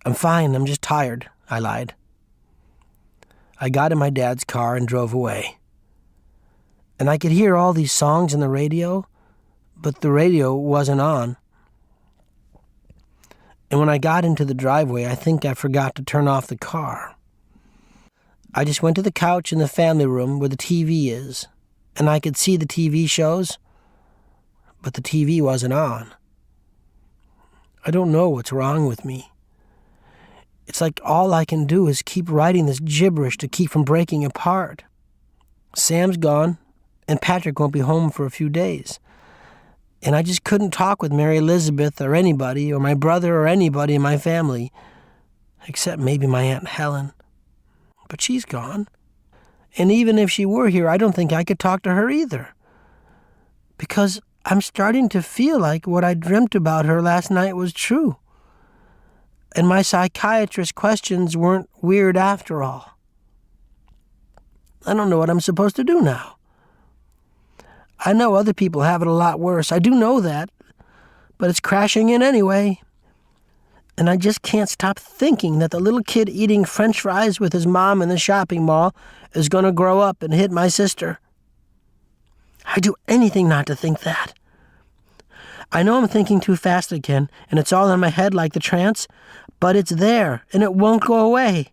"I'm fine, I'm just tired," I lied. I got in my dad's car and drove away. And I could hear all these songs on the radio, but the radio wasn't on. And when I got into the driveway, I think I forgot to turn off the car. I just went to the couch in the family room where the TV is, and I could see the TV shows, but the TV wasn't on. I don't know what's wrong with me. It's like all I can do is keep writing this gibberish to keep from breaking apart. Sam's gone, and Patrick won't be home for a few days. And I just couldn't talk with Mary Elizabeth or anybody, or my brother or anybody in my family, except maybe my Aunt Helen. But she's gone. And even if she were here, I don't think I could talk to her either. Because I'm starting to feel like what I dreamt about her last night was true. And my psychiatrist questions weren't weird after all. I don't know what I'm supposed to do now. I know other people have it a lot worse. I do know that. But it's crashing in anyway. And I just can't stop thinking that the little kid eating French fries with his mom in the shopping mall is going to grow up and hit my sister. I'd do anything not to think that. I know I'm thinking too fast again, and it's all in my head like the trance, but it's there, and it won't go away.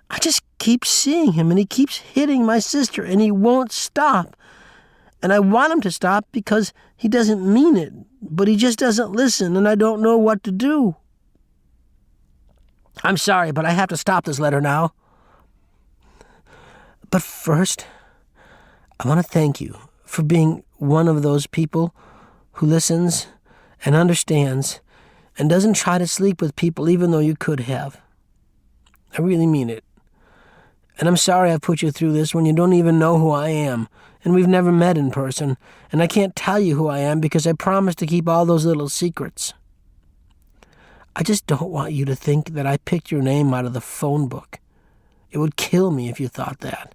I just keep seeing him, and he keeps hitting my sister, and he won't stop. And I want him to stop because he doesn't mean it, but he just doesn't listen, and I don't know what to do. I'm sorry, but I have to stop this letter now. But first, I want to thank you for being one of those people who listens and understands and doesn't try to sleep with people even though you could have. I really mean it. And I'm sorry I put you through this when you don't even know who I am, and we've never met in person, and I can't tell you who I am because I promised to keep all those little secrets. I just don't want you to think that I picked your name out of the phone book. It would kill me if you thought that.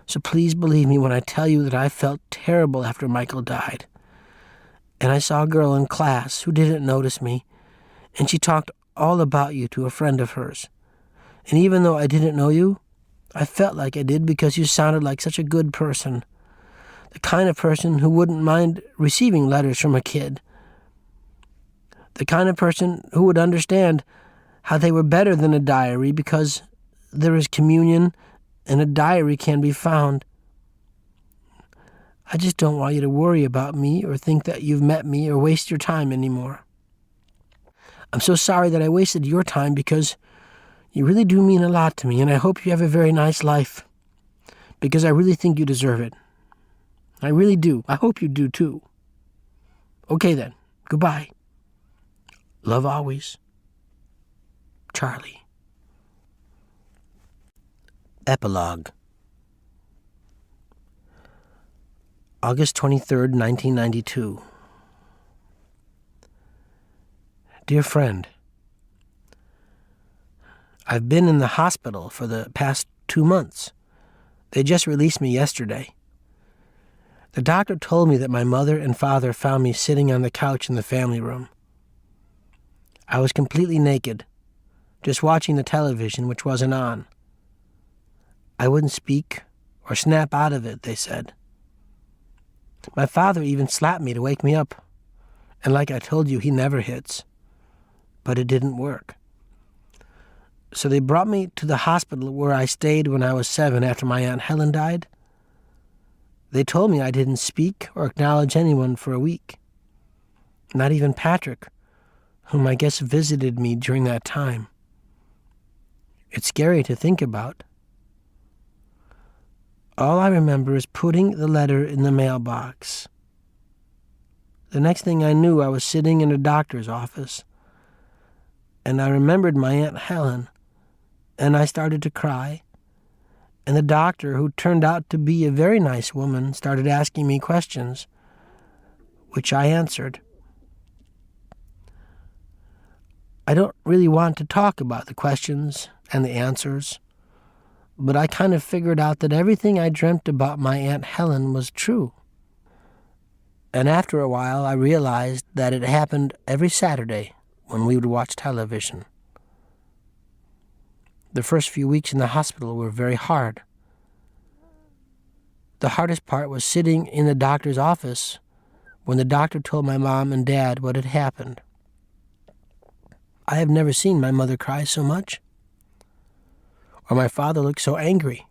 So please believe me when I tell you that I felt terrible after Michael died. And I saw a girl in class who didn't notice me, and she talked all about you to a friend of hers. And even though I didn't know you, I felt like I did because you sounded like such a good person. The kind of person who wouldn't mind receiving letters from a kid. The kind of person who would understand how they were better than a diary because there is communion and a diary can be found. I just don't want you to worry about me or think that you've met me or waste your time anymore. I'm so sorry that I wasted your time because you really do mean a lot to me, and I hope you have a very nice life because I really think you deserve it. I really do. I hope you do too. Okay then. Goodbye. Love always. Charlie. Epilogue. August 23rd, 1992. Dear friend, I've been in the hospital for the past 2 months. They just released me yesterday. The doctor told me that my mother and father found me sitting on the couch in the family room. I was completely naked, just watching the television, which wasn't on. I wouldn't speak or snap out of it, they said. My father even slapped me to wake me up, and like I told you, he never hits. But it didn't work. So they brought me to the hospital where I stayed when I was 7 after my Aunt Helen died. They told me I didn't speak or acknowledge anyone for a week. Not even Patrick, whom I guess visited me during that time. It's scary to think about. All I remember is putting the letter in the mailbox. The next thing I knew, I was sitting in a doctor's office, and I remembered my Aunt Helen, and I started to cry, and the doctor, who turned out to be a very nice woman, started asking me questions, which I answered. I don't really want to talk about the questions and the answers, but I kind of figured out that everything I dreamt about my Aunt Helen was true. And after a while, I realized that it happened every Saturday when we would watch television. The first few weeks in the hospital were very hard. The hardest part was sitting in the doctor's office when the doctor told my mom and dad what had happened. I have never seen my mother cry so much, or my father look so angry,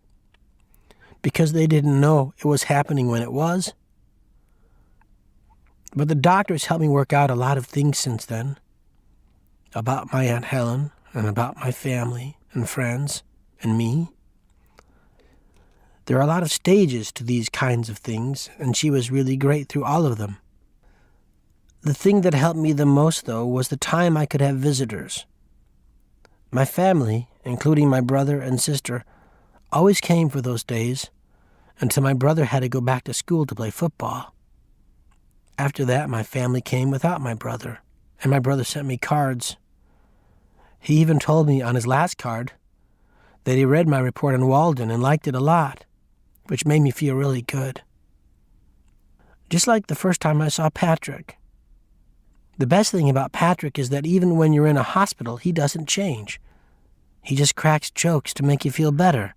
because they didn't know it was happening when it was. But the doctors helped me work out a lot of things since then, about my Aunt Helen and about my family and friends and me. There are a lot of stages to these kinds of things, and she was really great through all of them. The thing that helped me the most, though, was the time I could have visitors. My family, including my brother and sister, always came for those days until my brother had to go back to school to play football. After that, my family came without my brother, and my brother sent me cards. He even told me on his last card that he read my report on Walden and liked it a lot, which made me feel really good. Just like the first time I saw Patrick. The best thing about Patrick is that even when you're in a hospital, he doesn't change. He just cracks jokes to make you feel better,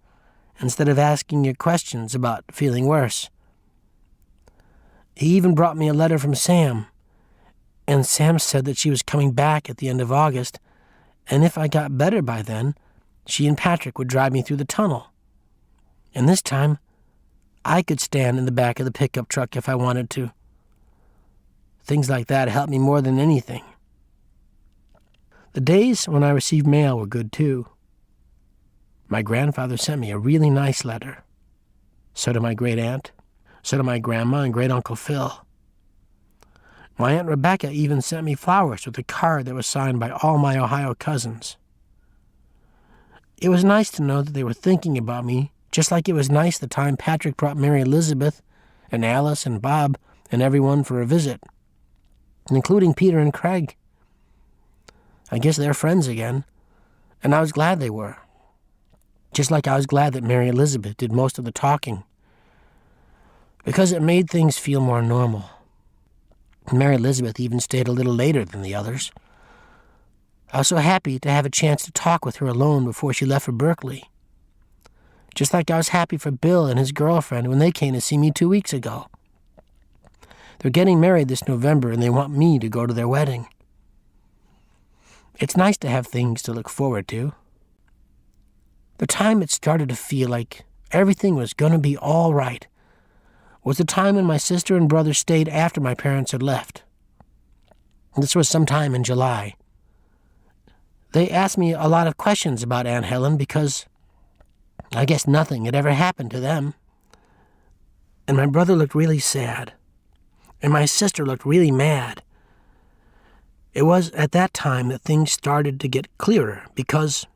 instead of asking you questions about feeling worse. He even brought me a letter from Sam, And Sam said that she was coming back at the end of August, and if I got better by then, she and Patrick would drive me through the tunnel. And this time, I could stand in the back of the pickup truck if I wanted to. Things like that helped me more than anything. The days when I received mail were good, too. My grandfather sent me a really nice letter. So did my great-aunt. So did my grandma and great-uncle Phil. My Aunt Rebecca even sent me flowers with a card that was signed by all my Ohio cousins. It was nice to know that they were thinking about me, just like it was nice the time Patrick brought Mary Elizabeth and Alice and Bob and everyone for a visit, including Peter and Craig. I guess they're friends again, and I was glad they were. Just like I was glad that Mary Elizabeth did most of the talking, because it made things feel more normal. Mary Elizabeth even stayed a little later than the others. I was so happy to have a chance to talk with her alone before she left for Berkeley. Just like I was happy for Bill and his girlfriend when they came to see me 2 weeks ago. They're getting married this November, and they want me to go to their wedding. It's nice to have things to look forward to. The time it started to feel like everything was going to be all right was the time when my sister and brother stayed after my parents had left. This was sometime in July. They asked me a lot of questions about Aunt Helen because I guess nothing had ever happened to them. And my brother looked really sad. And my sister looked really mad. It was at that time that things started to get clearer because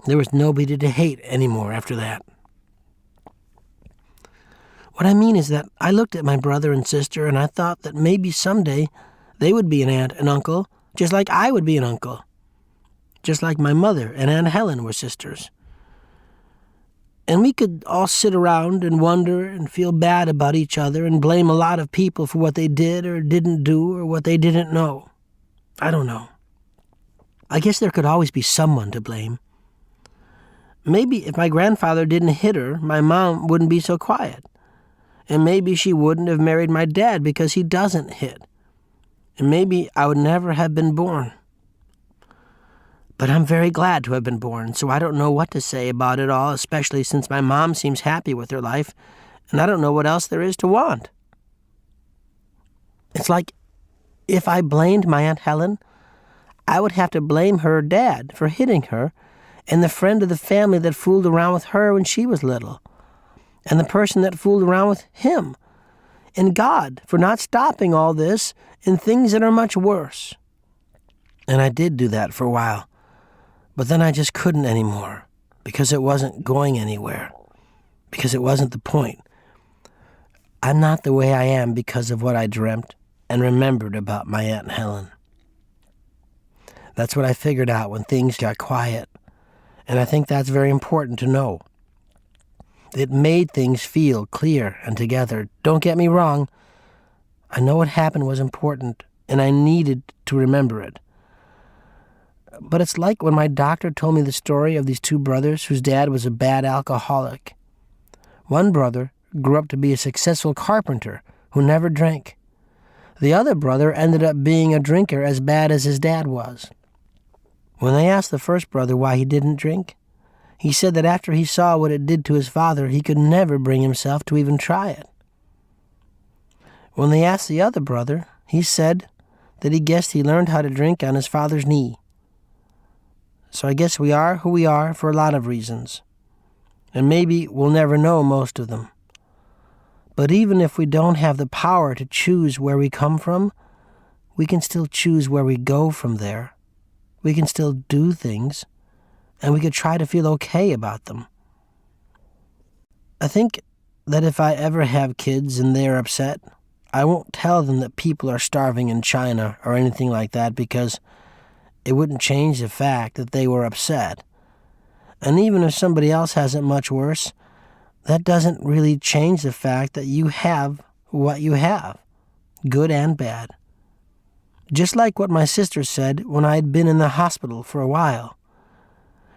there was nobody to hate anymore after that. What I mean is that I looked at my brother and sister and I thought that maybe someday they would be an aunt and uncle, just like I would be an uncle. Just like my mother and Aunt Helen were sisters. And we could all sit around and wonder and feel bad about each other and blame a lot of people for what they did or didn't do or what they didn't know. I don't know. I guess there could always be someone to blame. Maybe if my grandfather didn't hit her, my mom wouldn't be so quiet. And maybe she wouldn't have married my dad because he doesn't hit. And maybe I would never have been born. But I'm very glad to have been born, so I don't know what to say about it all, especially since my mom seems happy with her life, and I don't know what else there is to want. It's like if I blamed my Aunt Helen, I would have to blame her dad for hitting her, and the friend of the family that fooled around with her when she was little, and the person that fooled around with him, and God for not stopping all this and things that are much worse. And I did do that for a while. But then I just couldn't anymore, because it wasn't going anywhere, because it wasn't the point. I'm not the way I am because of what I dreamt and remembered about my Aunt Helen. That's what I figured out when things got quiet, and I think that's very important to know. It made things feel clear and together. Don't get me wrong. I know what happened was important, and I needed to remember it. But it's like when my doctor told me the story of these two brothers whose dad was a bad alcoholic. One brother grew up to be a successful carpenter who never drank. The other brother ended up being a drinker as bad as his dad was. When they asked the first brother why he didn't drink, he said that after he saw what it did to his father, he could never bring himself to even try it. When they asked the other brother, he said that he guessed he learned how to drink on his father's knee. So I guess we are who we are for a lot of reasons. And maybe we'll never know most of them. But even if we don't have the power to choose where we come from, we can still choose where we go from there. We can still do things, and we could try to feel okay about them. I think that if I ever have kids and they're upset, I won't tell them that people are starving in China or anything like that because it wouldn't change the fact that they were upset. And even if somebody else has it much worse, that doesn't really change the fact that you have what you have, good and bad. Just like what my sister said when I had been in the hospital for a while.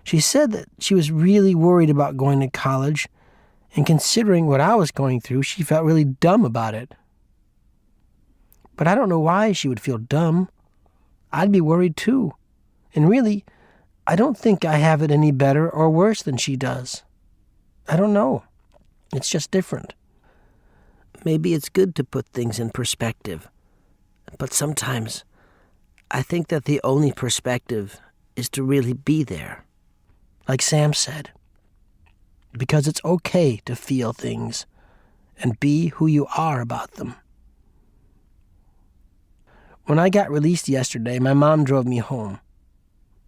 She said that she was really worried about going to college, and considering what I was going through, she felt really dumb about it. But I don't know why she would feel dumb. I'd be worried too. And really, I don't think I have it any better or worse than she does. I don't know. It's just different. Maybe it's good to put things in perspective. But sometimes I think that the only perspective is to really be there. Like Sam said. Because it's okay to feel things and be who you are about them. When I got released yesterday, my mom drove me home.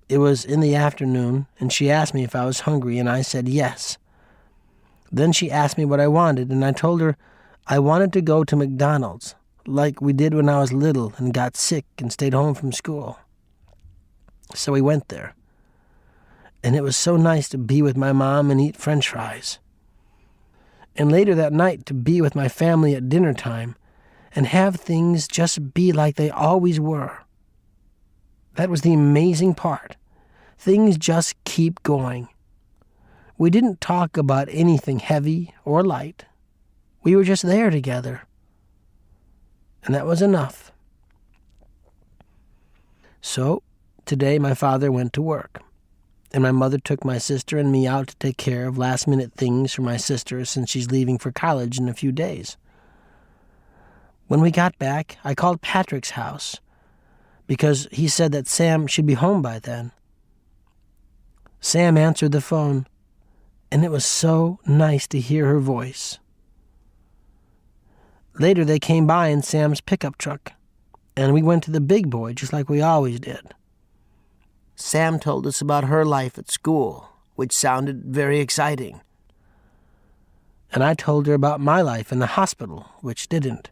It was in the afternoon, and she asked me if I was hungry, and I said yes. Then she asked me what I wanted, and I told her I wanted to go to McDonald's, like we did when I was little and got sick and stayed home from school. So we went there. And it was so nice to be with my mom and eat French fries. And later that night to be with my family at dinner time and have things just be like they always were. That was the amazing part. Things just keep going. We didn't talk about anything heavy or light. We were just there together. And that was enough. So, today my father went to work. And my mother took my sister and me out to take care of last-minute things for my sister since she's leaving for college in a few days. When we got back, I called Patrick's house because he said that Sam should be home by then. Sam answered the phone, and it was so nice to hear her voice. Later they came by in Sam's pickup truck, and we went to the big boy just like we always did. Sam told us about her life at school, which sounded very exciting. And I told her about my life in the hospital, which didn't.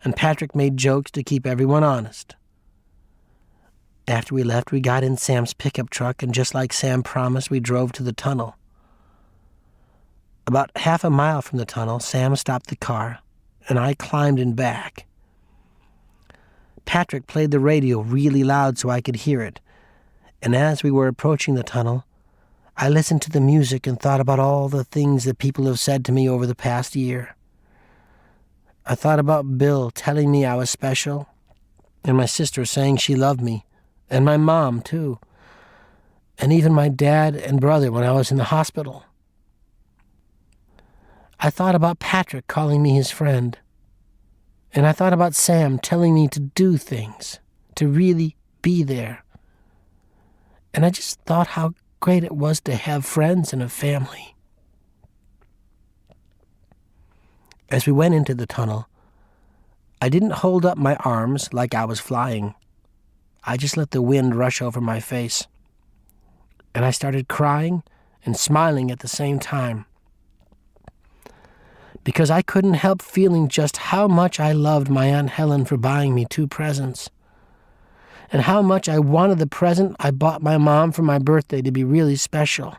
And Patrick made jokes to keep everyone honest. After we left, we got in Sam's pickup truck, and just like Sam promised, we drove to the tunnel. About half a mile from the tunnel, Sam stopped the car, and I climbed in back. Patrick played the radio really loud so I could hear it, and as we were approaching the tunnel, I listened to the music and thought about all the things that people have said to me over the past year. I thought about Bill telling me I was special, and my sister saying she loved me, and my mom, too, and even my dad and brother when I was in the hospital. I thought about Patrick calling me his friend, and I thought about Sam telling me to do things, to really be there. And I just thought how great it was to have friends and a family. As we went into the tunnel, I didn't hold up my arms like I was flying. I just let the wind rush over my face. And I started crying and smiling at the same time. Because I couldn't help feeling just how much I loved my Aunt Helen for buying me 2 presents. And how much I wanted the present I bought my mom for my birthday to be really special.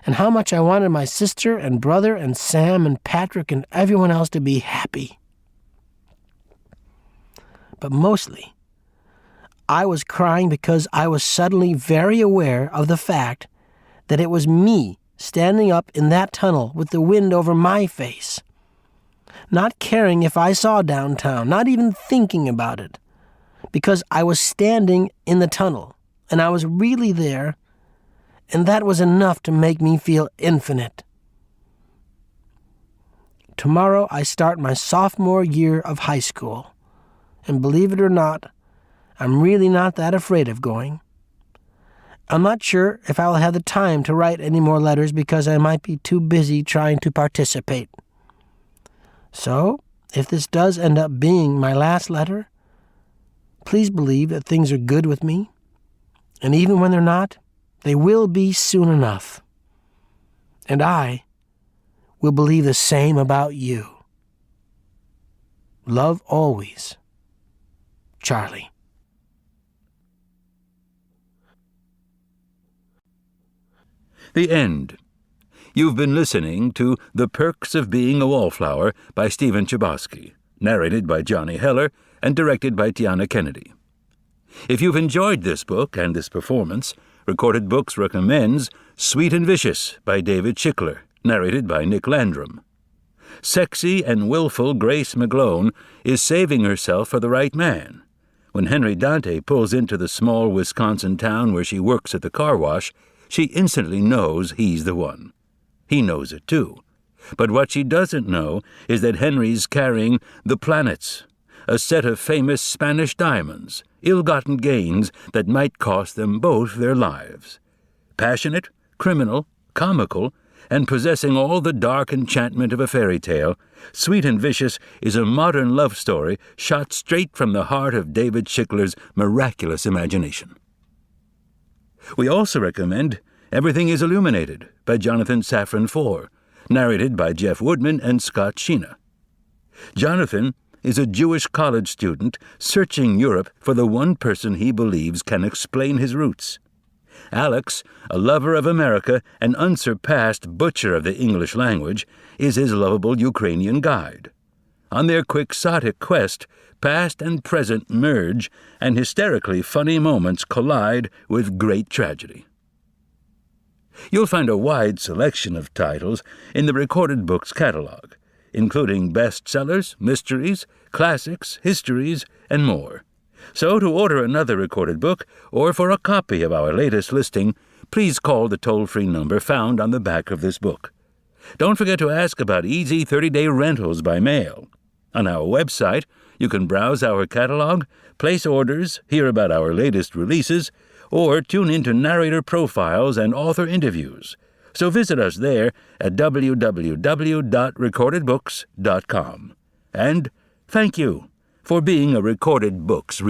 And how much I wanted my sister and brother and Sam and Patrick and everyone else to be happy. But mostly, I was crying because I was suddenly very aware of the fact that it was me standing up in that tunnel with the wind over my face, not caring if I saw downtown, not even thinking about it, because I was standing in the tunnel, and I was really there, and that was enough to make me feel infinite. Tomorrow I start my sophomore year of high school, and believe it or not, I'm really not that afraid of going. I'm not sure if I'll have the time to write any more letters because I might be too busy trying to participate. So, if this does end up being my last letter, please believe that things are good with me, and even when they're not, they will be soon enough. And I will believe the same about you. Love always, Charlie. The end. You've been listening to The Perks of Being a Wallflower by Stephen Chbosky, narrated by Johnny Heller and directed by Tiana Kennedy. If you've enjoyed this book and this performance, Recorded Books recommends Sweet and Vicious by David Schickler, narrated by Nick Landrum. Sexy and willful Grace McGlone is saving herself for the right man. When Henry Dante pulls into the small Wisconsin town where she works at the car wash, she instantly knows he's the one. He knows it too. But what she doesn't know is that Henry's carrying the planets, a set of famous Spanish diamonds, ill-gotten gains that might cost them both their lives. Passionate, criminal, comical, and possessing all the dark enchantment of a fairy tale, Sweet and Vicious is a modern love story shot straight from the heart of David Schickler's miraculous imagination. We also recommend Everything is Illuminated by Jonathan Safran Foer, narrated by Jeff Woodman and Scott Sheena. Jonathan is a Jewish college student searching Europe for the one person he believes can explain his roots. Alex, a lover of America and unsurpassed butcher of the English language, is his lovable Ukrainian guide. On their quixotic quest, past and present merge, and hysterically funny moments collide with great tragedy. You'll find a wide selection of titles in the Recorded Books catalog, including bestsellers, mysteries, classics, histories, and more. So to order another recorded book, or for a copy of our latest listing, please call the toll-free number found on the back of this book. Don't forget to ask about easy 30-day rentals by mail. On our website, you can browse our catalog, place orders, hear about our latest releases, or tune into narrator profiles and author interviews. So visit us there at www.recordedbooks.com. And thank you for being a Recorded Books reader.